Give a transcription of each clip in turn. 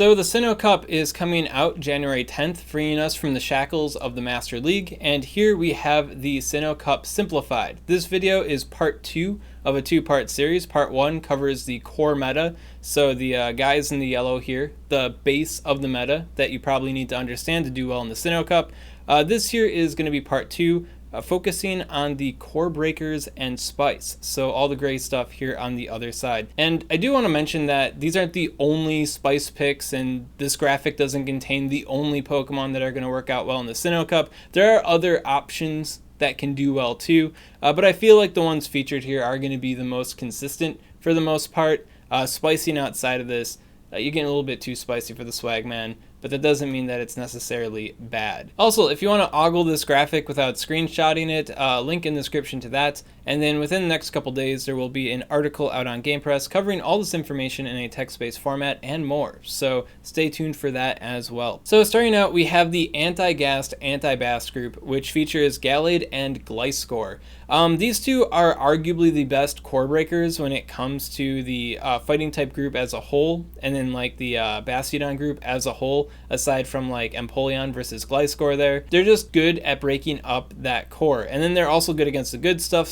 So the Sinnoh Cup is coming out January 10th, freeing us from the shackles of the Master League, and here we have the Sinnoh Cup Simplified. This video is part 2 of a 2-part series. Part 1 covers the core meta, so the guys in the yellow here, the base of the meta that you probably need to understand to do well in the Sinnoh Cup. This here is going to be part 2, focusing on the core breakers and spice, so all the gray stuff here on the other side. And I do want to mention that these aren't the only spice picks, and this graphic doesn't contain the only Pokemon that are going to work out well in the Sinnoh Cup. There are other options that can do well too, but I feel like the ones featured here are going to be the most consistent for the most part. Spicing outside of this, you're getting a little bit too spicy for the Swagman, but that doesn't mean that it's necessarily bad. Also, if you want to ogle this graphic without screenshotting it, link in the description to that. And then within the next couple days, there will be an article out on GamePress covering all this information in a text-based format and more. So stay tuned for that as well. So starting out, we have the Anti-Gast, Anti-Bass group, which features Gallade and Gliscor. These two are arguably the best core breakers when it comes to the fighting type group as a whole, and then like the Bastiodon group as a whole, aside from like Empoleon versus Gliscor there. They're just good at breaking up that core. And then they're also good against the good stuff,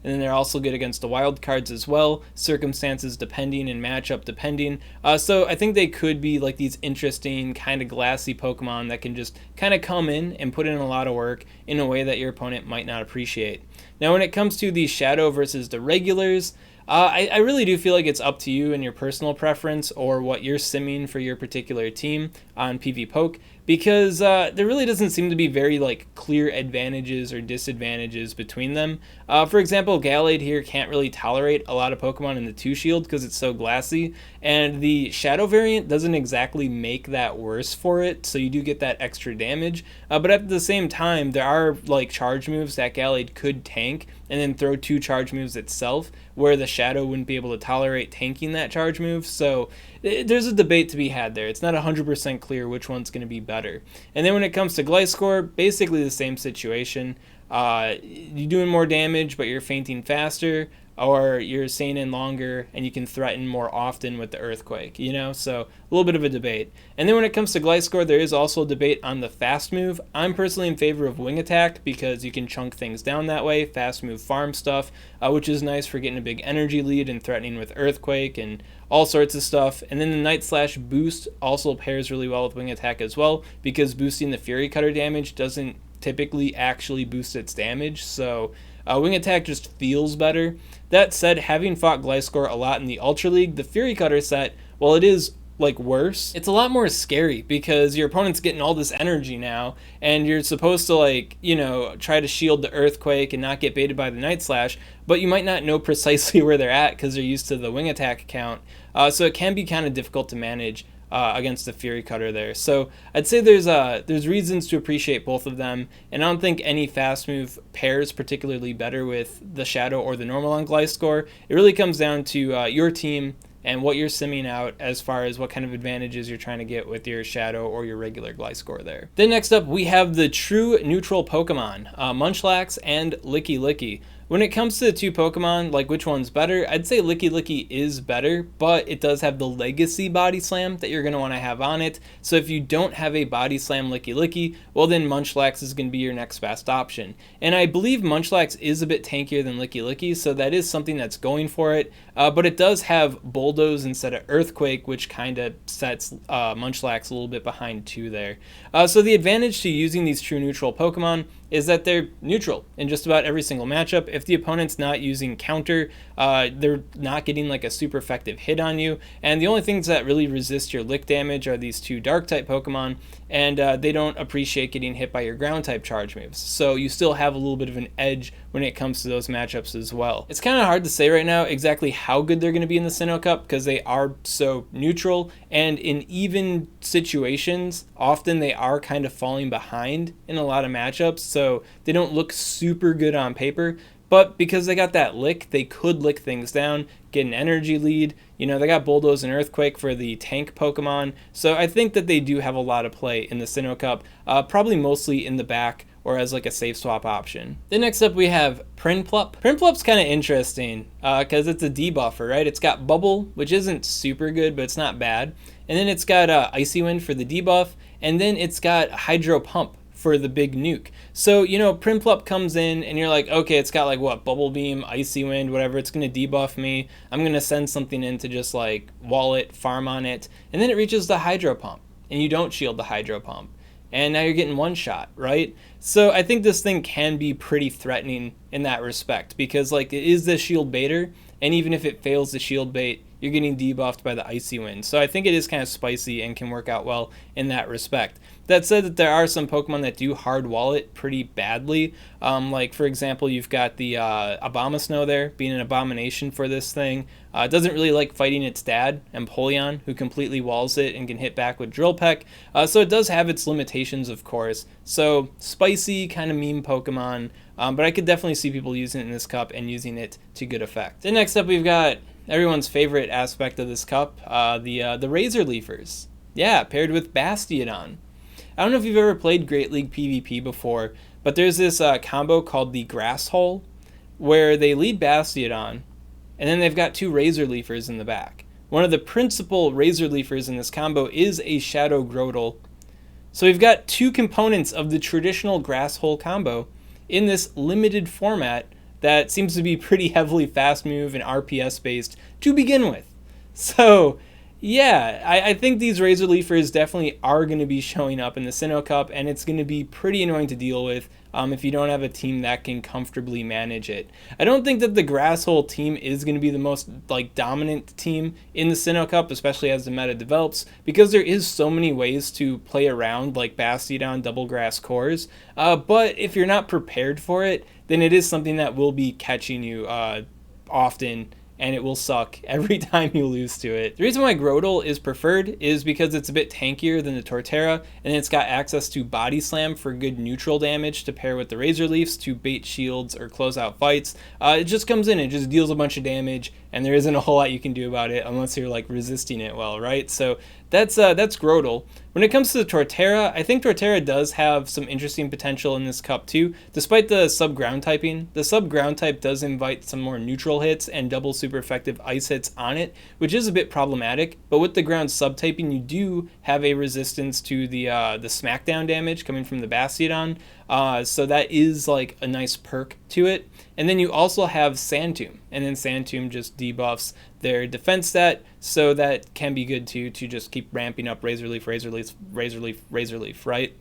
and then they're also good against the wild cards as well, circumstances depending and matchup depending. So I think they could be like these interesting kind of glassy Pokemon that can just kind of come in and put in a lot of work in a way that your opponent might not appreciate. Now when it comes to the Shadow versus the regulars, I really do feel like it's up to you and your personal preference or what you're simming for your particular team on PvPoke, because there really doesn't seem to be very like clear advantages or disadvantages between them. For example, Gallade here can't really tolerate a lot of Pokemon in the 2-shield because it's so glassy, and the Shadow variant doesn't exactly make that worse for it, so you do get that extra damage. But at the same time, there are like charge moves that Gallade could tank and then throw 2 charge moves itself, where the Shadow wouldn't be able to tolerate tanking that charge move. So there's a debate to be had there. It's not 100% clear which one's going to be better. And then when it comes to Gliscor, basically the same situation. You're doing more damage, but you're fainting faster, or you're staying in longer and you can threaten more often with the Earthquake, you know? So a little bit of a debate. And then when it comes to Gliscor, there is also a debate on the fast move. I'm personally in favor of Wing Attack because you can chunk things down that way, fast move farm stuff, which is nice for getting a big energy lead and threatening with Earthquake and all sorts of stuff. And then the Night Slash boost also pairs really well with Wing Attack as well, because boosting the Fury Cutter damage doesn't typically actually boost its damage, so Wing Attack just feels better. That said, having fought Gliscor a lot in the Ultra League, the Fury Cutter set, while it is like worse, it's a lot more scary because your opponent's getting all this energy now, and you're supposed to like, you know, try to shield the Earthquake and not get baited by the Night Slash, but you might not know precisely where they're at because they're used to the Wing Attack count, so it can be kind of difficult to manage against the Fury Cutter there. So I'd say there's reasons to appreciate both of them, and I don't think any fast move pairs particularly better with the Shadow or the normal on Gliscor. It really comes down to your team and what you're simming out as far as what kind of advantages you're trying to get with your Shadow or your regular Gliscor there. Then next up, we have the true neutral Pokemon, Munchlax and Lickilicky. When it comes to the 2 Pokemon, like which one's better, I'd say Lickilicky is better, but it does have the Legacy Body Slam that you're going to want to have on it. So if you don't have a Body Slam Lickilicky, well then Munchlax is going to be your next best option. And I believe Munchlax is a bit tankier than Lickilicky, so that is something that's going for it. But it does have Bulldoze instead of Earthquake, which kind of sets Munchlax a little bit behind too there. So the advantage to using these true neutral Pokemon is that they're neutral in just about every single matchup. If the opponent's not using counter, they're not getting like a super effective hit on you, and the only things that really resist your lick damage are these 2 dark type Pokemon, and they don't appreciate getting hit by your ground type charge moves, so you still have a little bit of an edge when it comes to those matchups as well. It's kind of hard to say right now exactly how good they're going to be in the Sinnoh Cup because they are so neutral, and in even situations often they are kind of falling behind in a lot of matchups, so they don't look super good on paper. But because they got that lick, they could lick things down, get an energy lead. You know, they got Bulldoze and Earthquake for the tank Pokemon. So I think that they do have a lot of play in the Sinnoh Cup, probably mostly in the back or as like a safe swap option. Then next up we have Prinplup. Prinplup's kind of interesting because it's a debuffer, right? It's got Bubble, which isn't super good, but it's not bad. and then it's got Icy Wind for the debuff, and then it's got Hydro Pump for the big nuke. So, you know, Prinplup comes in and you're like, okay, it's got like what, Bubble Beam, Icy Wind, whatever, it's going to debuff me. I'm going to send something in to just like wall it, farm on it, and then it reaches the Hydro Pump and you don't shield the Hydro Pump. And now you're getting one shot, right? So I think this thing can be pretty threatening in that respect because like it is the shield baiter, and even if it fails the shield bait, you're getting debuffed by the Icy Wind. So I think it is kind of spicy and can work out well in that respect. That said, that there are some Pokemon that do hard wall it pretty badly. Like, for example, you've got the Abomasnow there, being an abomination for this thing. It doesn't really like fighting its dad, Empoleon, who completely walls it and can hit back with Drill Peck. So it does have its limitations, of course. So spicy, kind of meme Pokemon. But I could definitely see people using it in this cup and using it to good effect. Then next up, we've got everyone's favorite aspect of this cup, the Razor Leafers. Yeah, paired with Bastiodon. I don't know if you've ever played Great League PvP before, but there's this combo called the Grass Hole, where they lead Bastiodon, and then they've got two Razor Leafers in the back. One of the principal Razor Leafers in this combo is a Shadow Grotle. So we've got two components of the traditional Grass Hole combo in this limited format that seems to be pretty heavily fast move and RPS based to begin with. So yeah, I think these Razor Leafers definitely are going to be showing up in the Sinnoh Cup, and it's going to be pretty annoying to deal with if you don't have a team that can comfortably manage it. I don't think that the Grass Hole team is going to be the most like dominant team in the Sinnoh Cup, especially as the meta develops, because there is so many ways to play around like Bastiodon double grass cores. But if you're not prepared for it, then it is something that will be catching you often, and it will suck every time you lose to it. The reason why Grotle is preferred is because it's a bit tankier than the Torterra, and it's got access to Body Slam for good neutral damage to pair with the Razor Leafs to bait shields or close out fights. It just comes in and just deals a bunch of damage, and there isn't a whole lot you can do about it unless you're like resisting it well, right? So that's Grotle. When it comes to the Torterra, I think Torterra does have some interesting potential in this cup too. Despite the sub-ground typing, the sub-ground type does invite some more neutral hits and double super effective ice hits on it, which is a bit problematic. But with the ground sub-typing, you do have a resistance to the smackdown damage coming from the Bastiodon. So that is like a nice perk to it. And then you also have Sand Tomb, and then Sand Tomb just debuffs their defense stat, so that can be good too, to just keep ramping up Razor Leaf, Razor Leaf, Razor Leaf, Razor Leaf, right?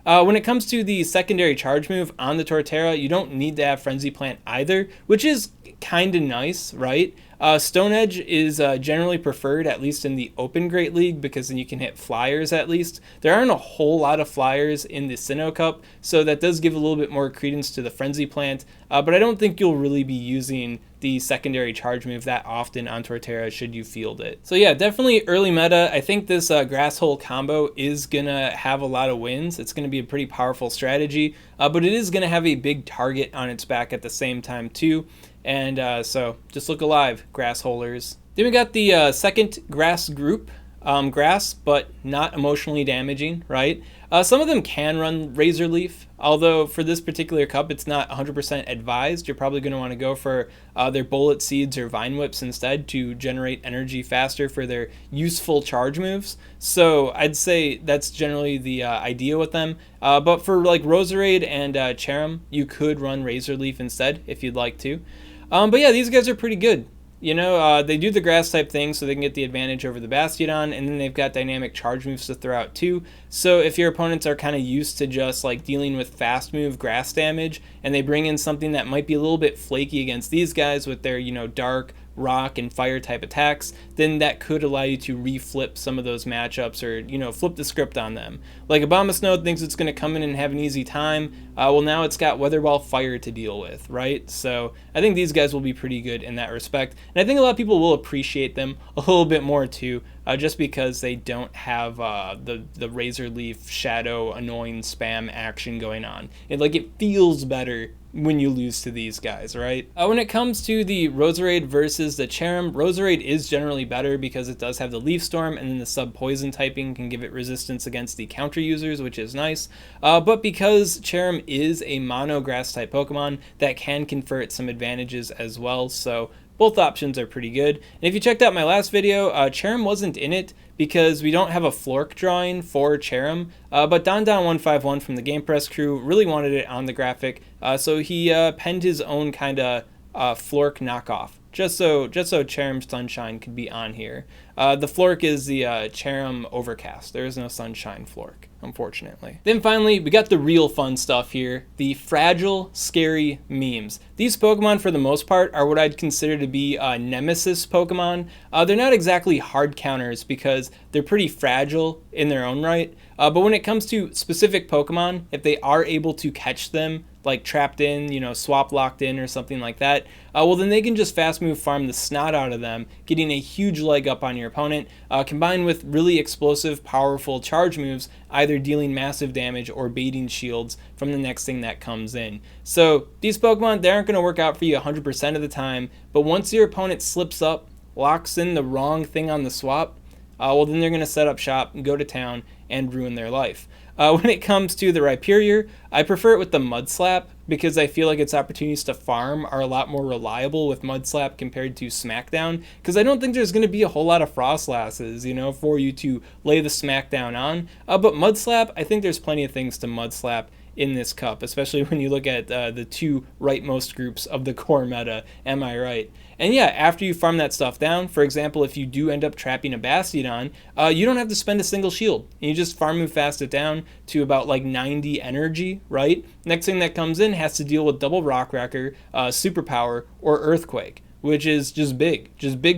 When it comes to the secondary charge move on the Torterra, you don't need to have Frenzy Plant either, which is kind of nice, right? Stone Edge is generally preferred, at least in the Open Great League, because then you can hit flyers at least. There aren't a whole lot of flyers in the Sinnoh Cup, so that does give a little bit more credence to the Frenzy Plant, but I don't think you'll really be using the secondary charge move that often on Torterra should you field it. So yeah, definitely early meta. I think this Grass Hole combo is gonna have a lot of wins. It's gonna be a pretty powerful strategy, but it is gonna have a big target on its back at the same time too. And so just look alive, grass holers. Then we got the second grass group, grass, but not emotionally damaging, right? Some of them can run Razor Leaf, although for this particular cup, it's not 100% advised. You're probably going to want to go for their Bullet Seeds or Vine Whips instead to generate energy faster for their useful charge moves. So I'd say that's generally the idea with them. But for like Roserade and Cherrim, you could run Razor Leaf instead if you'd like to. But yeah, these guys are pretty good. You know, they do the grass type thing so they can get the advantage over the Bastiodon, and then they've got dynamic charge moves to throw out too. So if your opponents are kind of used to just like dealing with fast move grass damage, and they bring in something that might be a little bit flaky against these guys with their, you know, dark, rock, and fire type attacks, then that could allow you to reflip some of those matchups, or, you know, flip the script on them. Like Abomasnow thinks it's going to come in and have an easy time. Well, now it's got Weather Ball Fire to deal with, right? So I think these guys will be pretty good in that respect. And I think a lot of people will appreciate them a little bit more too, just because they don't have the Razor Leaf Shadow annoying spam action going on. It feels better when you lose to these guys, right? When it comes to the Roserade versus the Cherrim, Roserade is generally better because it does have the Leaf Storm, and then the sub-poison typing can give it resistance against the counter users, which is nice. But because Cherrim is a mono grass type Pokemon, that can confer it some advantages as well, so both options are pretty good. And if you checked out my last video, Cherrim wasn't in it because we don't have a Flork drawing for Cherim, but Don151 from the Game Press crew really wanted it on the graphic, so he penned his own kind of Flork knockoff, just so Cherim Sunshine could be on here. The Flork is the Cherim Overcast. There is no Sunshine Flork, unfortunately. Then finally, we got the real fun stuff here, the fragile, scary memes. These Pokemon, for the most part, are what I'd consider to be nemesis Pokemon. They're not exactly hard counters because they're pretty fragile in their own right, but when it comes to specific Pokemon, if they are able to catch them, like trapped in, swap locked in or something like that, well then they can just fast move farm the snot out of them, getting a huge leg up on your opponent, combined with really explosive, powerful charge moves, either dealing massive damage or baiting shields from the next thing that comes in. So these Pokemon, they aren't going to work out for you 100% of the time, but once your opponent slips up, locks in the wrong thing on the swap, well then they're going to set up shop and go to town and ruin their life. When it comes to the Rhyperior, I prefer it with the Mud Slap because I feel like its opportunities to farm are a lot more reliable with Mud Slap compared to Smackdown, because I don't think there's going to be a whole lot of Frostlasses, for you to lay the Smackdown on. But Mud Slap, I think there's plenty of things to Mud Slap in this cup, especially when you look at the two rightmost groups of the core meta, am I right? And yeah, after you farm that stuff down, for example, if you do end up trapping a Bastiodon, you don't have to spend a single shield. You just farm move fast it down to about like 90 energy, right? Next thing that comes in has to deal with double Rock Wrecker, Superpower, or Earthquake, which is just big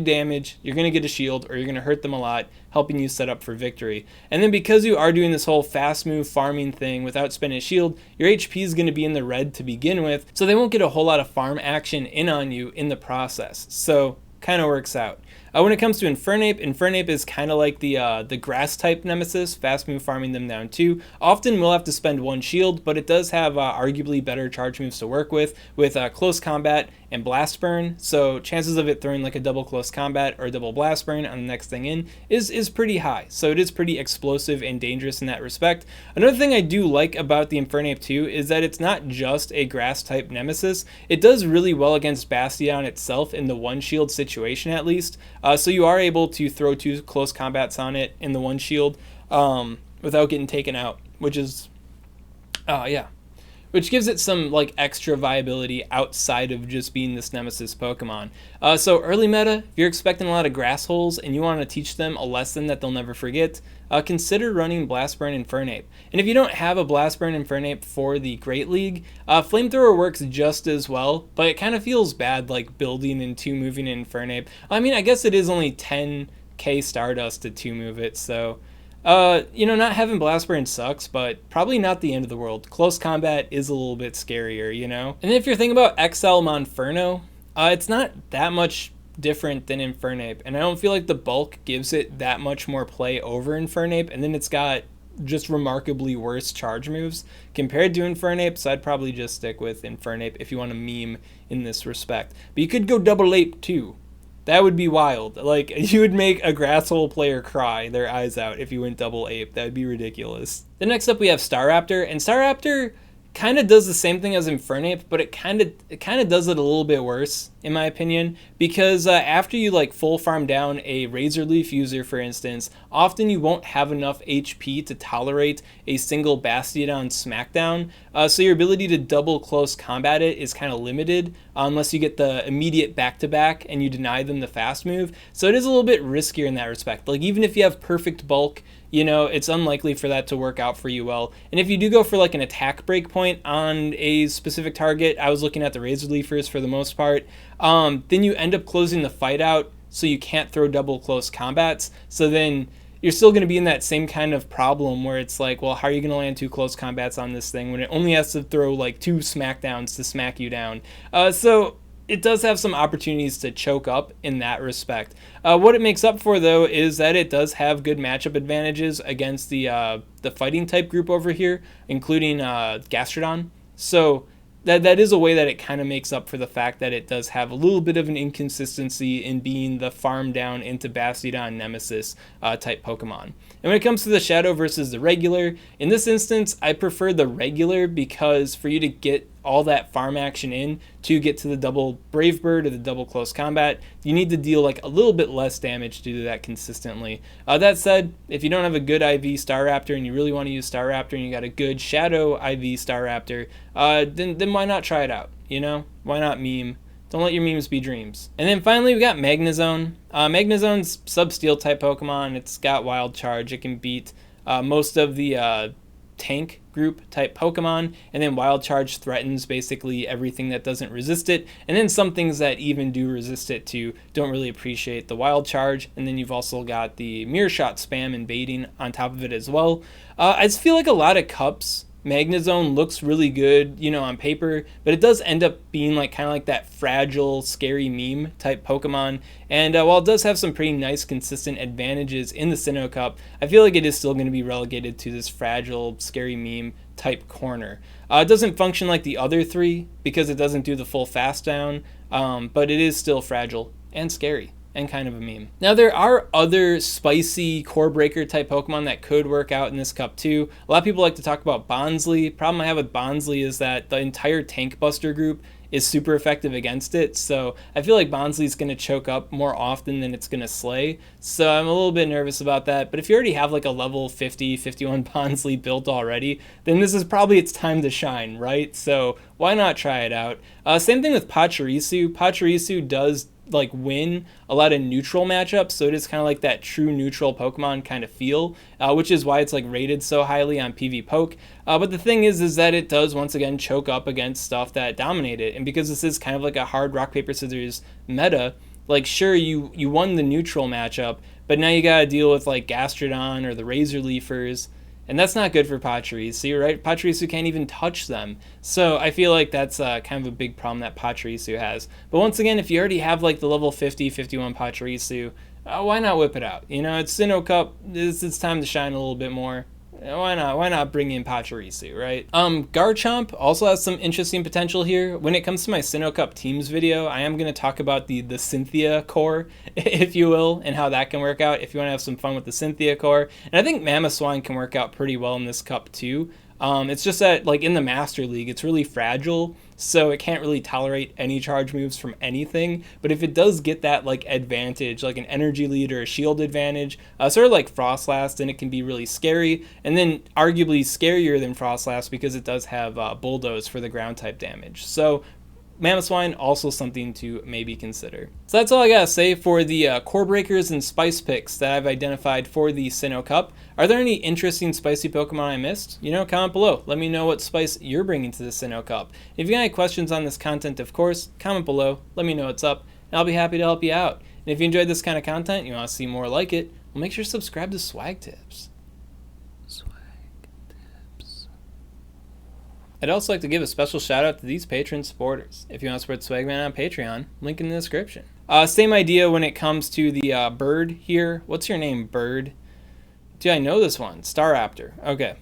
damage. You're going to get a shield or you're going to hurt them a lot, helping you set up for victory. And then because you are doing this whole fast move farming thing without spending a shield, your HP is going to be in the red to begin with, so they won't get a whole lot of farm action in on you in the process. So kind of works out. When it comes to Infernape is kind of like the grass type nemesis, fast move farming them down too. Often we'll have to spend one shield, but it does have arguably better charge moves to work with close combat and blast burn. So chances of it throwing like a double close combat or a double blast burn on the next thing in is pretty high. So it is pretty explosive and dangerous in that respect. Another thing I do like about the Infernape too is that it's not just a grass type nemesis. It does really well against Bastiodon itself in the one shield situation at least. So you are able to throw two close combats on it in the one shield without getting taken out, which is, which gives it some like extra viability outside of just being this nemesis Pokemon. So early meta, if you're expecting a lot of grass holes and you want to teach them a lesson that they'll never forget, consider running Blast Burn Infernape. And if you don't have a Blast Burn Infernape for the Great League, Flamethrower works just as well, but it kind of feels bad like building and 2-moving Infernape. I mean, I guess it is only 10k Stardust to 2-move it, so not having Blast Burn sucks, but probably not the end of the world. Close combat is a little bit scarier, And then if you're thinking about XL Monferno, it's not that much different than Infernape, and I don't feel like the bulk gives it that much more play over Infernape, and then it's got just remarkably worse charge moves compared to Infernape, so I'd probably just stick with Infernape if you want to meme in this respect. But you could go double ape too. That would be wild. Like, you would make a Grass Hole player cry their eyes out if you went double ape. That would be ridiculous. Then next up we have Staraptor, and Staraptor kind of does the same thing as Infernape, but it kind of does it a little bit worse, in my opinion, because after you like full farm down a Razor Leaf user, for instance, often you won't have enough HP to tolerate a single Bastiodon Smackdown, so your ability to double close combat it is kind of limited unless you get the immediate back-to-back and you deny them the fast move, so it is a little bit riskier in that respect. Like, even if you have perfect bulk, it's unlikely for that to work out for you well. And if you do go for like an attack break point on a specific target, I was looking at the Razor Leafers for the most part, then you end up closing the fight out so you can't throw double close combats. So then you're still going to be in that same kind of problem where it's like, well, how are you going to land 2 close combats on this thing when it only has to throw like 2 smackdowns to smack you down? So it does have some opportunities to choke up in that respect. What it makes up for, though, is that it does have good matchup advantages against the fighting type group over here, including Gastrodon. So that is a way that it kind of makes up for the fact that it does have a little bit of an inconsistency in being the farm down into Bastiodon Nemesis type Pokemon. And when it comes to the Shadow versus the regular, in this instance, I prefer the regular because for you to get all that farm action in to get to the double Brave Bird or the double close combat, you need to deal like a little bit less damage to do that consistently. That said, if you don't have a good IV Staraptor and you really want to use Staraptor and you got a good Shadow IV Staraptor, then why not try it out? You know, why not meme? Don't let your memes be dreams. And then finally we got Magnezone. Magnezone's sub-steel type Pokemon. It's got Wild Charge. It can beat most of the tank group type Pokemon, and then Wild Charge threatens basically everything that doesn't resist it, and then some things that even do resist it too don't really appreciate the Wild Charge. And then you've also got the Mirror Shot spam and baiting on top of it as well. I just feel like a lot of cups Magnezone looks really good, you know, on paper, but it does end up being like kind of like that fragile, scary meme type Pokemon. And while it does have some pretty nice, consistent advantages in the Sinnoh Cup, I feel like it is still going to be relegated to this fragile, scary meme type corner. It doesn't function like the other three because it doesn't do the full fast down, but it is still fragile and scary and kind of a meme. Now there are other spicy core breaker type Pokemon that could work out in this cup too. A lot of people like to talk about Bonsly. Problem I have with Bonsly is that the entire Tank Buster group is super effective against it, so I feel like Bonsly is going to choke up more often than it's going to slay, so I'm a little bit nervous about that. But if you already have like a level 50, 51 Bonsly built already, then this is probably its time to shine, right? So why not try it out? Same thing with Pachirisu. Pachirisu does like win a lot of neutral matchups, so it is kind of like that true neutral Pokemon kind of feel, which is why it's like rated so highly on PvPoke. But the thing is that it does once again choke up against stuff that dominate it, and because this is kind of like a hard rock paper scissors meta, like sure you won the neutral matchup, but now you gotta deal with like Gastrodon or the Razor Leafers. And that's not good for Pachirisu, right? Pachirisu can't even touch them. So I feel like that's kind of a big problem that Pachirisu has. But once again, if you already have like the level 50, 51 Pachirisu, why not whip it out? You know, it's Sinnoh Cup. It's time to shine a little bit more. Why not? Why not bring in Pachirisu, right? Garchomp also has some interesting potential here. When it comes to my Sinnoh Cup teams video, I am going to talk about the Cynthia core, if you will, and how that can work out if you want to have some fun with the Cynthia core. And I think Mamoswine can work out pretty well in this cup too. It's just that like in the Master League, it's really fragile, so it can't really tolerate any charge moves from anything. But if it does get that like advantage, like an energy lead or a shield advantage, sort of like Frostlass, then it can be really scary, and then arguably scarier than Frostlass because it does have Bulldoze for the ground type damage. So Mamoswine, also something to maybe consider. So that's all I gotta say for the core breakers and spice picks that I've identified for the Sinnoh Cup. Are there any interesting spicy Pokemon I missed? You know, comment below. Let me know what spice you're bringing to the Sinnoh Cup. If you got any questions on this content, of course, comment below. Let me know what's up, and I'll be happy to help you out. And if you enjoyed this kind of content, you want to see more like it, well, make sure to subscribe to SwagTips. I'd also like to give a special shout out to these Patreon supporters. If you want to support Swagman on Patreon, link in the description. Same idea when it comes to the bird here. What's your name, bird? Dude, I know this one. Staraptor. Okay.